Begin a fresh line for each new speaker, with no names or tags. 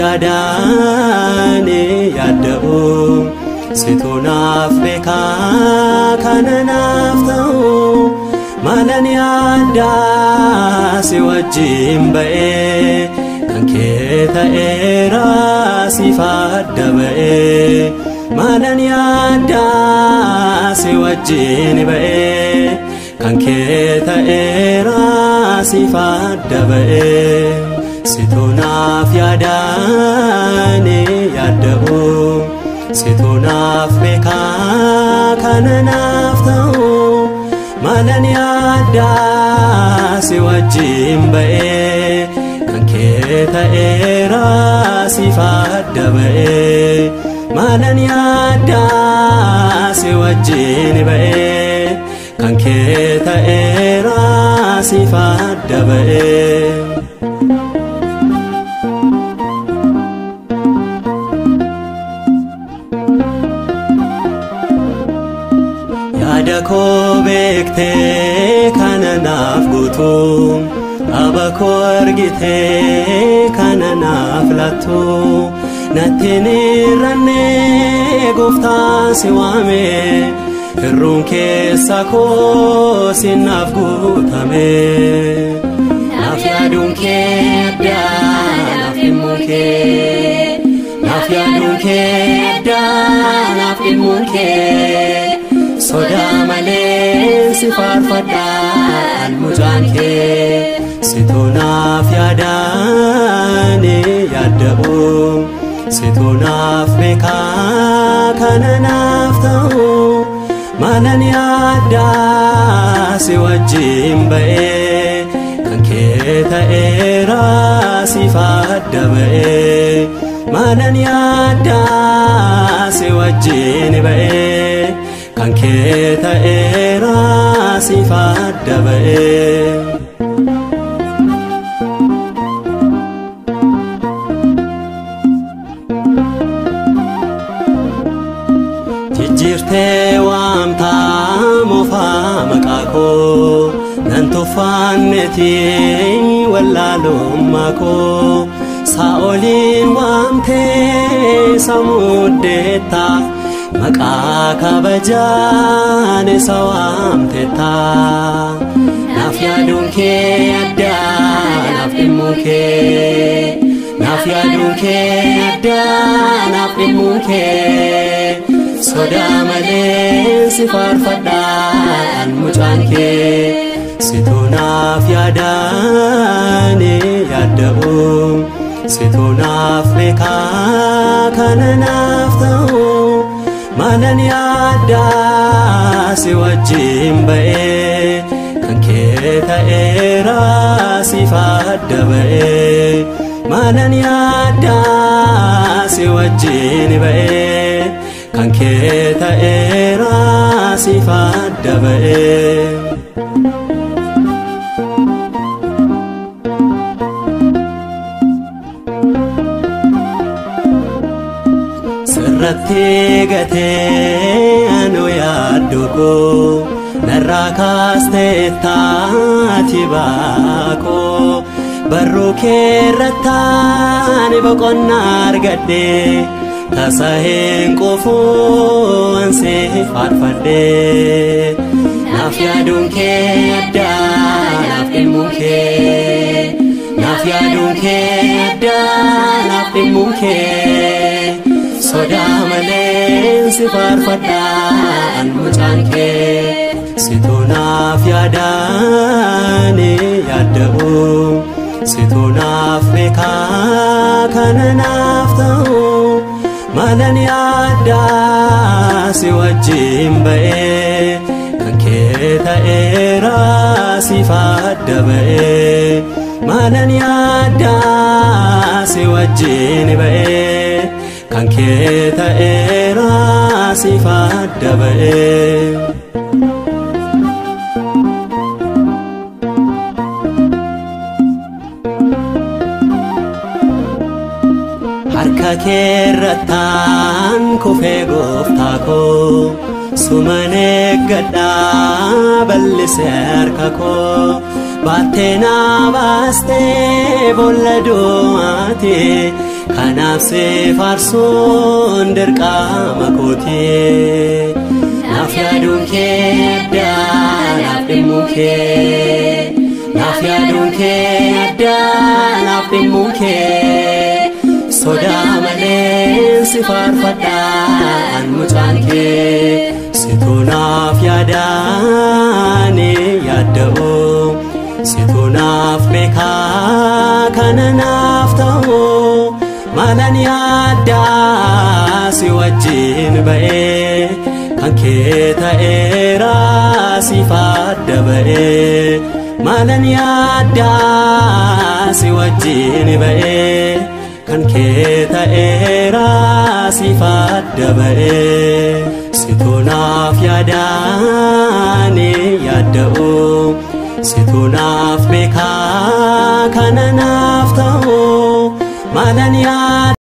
yaadani yaada'u situ naaf beeka kana naaf ta'u maalan yaada si wajjin ba'e kan kee ta'eera siif adda ba'e maalan yaada si wajjin ba'e kan kee ta'eera siif adda ba'e situ naaf yaadani yaada'u situ naaf beeka kana naaf ta'u maalan yaada si wajjin ba'e kan kee ta'eera siif adda ba'e maalan yaada si wajjin ba'e kan kee ta'eera siif adda ba'e yaada koo beektee kana naaf guutu aba koo argitee kana naaf laattu natti nirranne gooftaan si waame hirruun keessa koo sinaaf guutame naaf yaaduun kee addaa naaf dhimmuun kee naaf yaaduun kee addaa naaf dhimmuun kee soda malee si faarfadha almucaan kee situ naaf yaadani yaada'u situ naaf beeka kana naaf ta'u maalan yaada si wajjin ba'e kan kee ta'eera siif adda ba'e maalan yaada si wajjin ba'e kan kee ta'eera siif adda ba'e jijjiirtee waamtaa moofaa maqaa koo nan tuffanneetii wallaalummaa koo saa'oliin waamtee samuddeetta maqaa kabajaan isa waamteetta naaf yaaduun kee addaa naaf dhimmuun kee naaf yaaduun kee addaa naaf dhimmuun kee soda malee si faarfadha almucaan kee situ naaf yaadani yaada'u situ naaf beeka kana naaf ta'u maalan yaada si wajjin ba'e kan kee ta'eera siif adda ba'e maalan yaada si wajjin ba'e kan kee ta'eera siif adda ba'e sirratti gatee anu yaaddu koo narraa kaasteettaati baakoo barruu keerrattaan boqonnaa argadhe tasaheen qofoo ansi faarfadhe naaf yaaduun kee addaa naaf dhimmuun kee naaf yaaduun kee addaa naaf dhimmuun kee soda malee si faarfadha almucaan kee situ naaf yaadani yaada'u situ naaf beeka kana naaf ta'u maalan yaada si wajjin ba'e kan kee ta'eera siif adda ba'e maalan yaada si wajjin ba'e kan kee ta'eera siif adda ba'e harka keerrattaan kufee gooftaa koo suman eeggadhaa bal'isee harka koo baattee naa baastee boolla du'aati kanaaf si faarsuun dirqama kooti naaf yaaduun kee addaa naaf dhimmuun kee naaf yaaduun kee addaa naaf dhimmuun kee sodaa malee si faarfadhaan mucaan kee situ naaf yaadaani yaadda'u situ naaf beekaa kana naaf ta'u maalan yaaddaa si wajjin ba'ee kan kee ta'eera siif adda ba'ee maalan yaaddaa si wajjin ba'ee kan kee ta'eera siif adda ba'ee situ naaf yaadaani yaadda'u situ naaf beekaa kana naaf ta'u maalan yaaddaa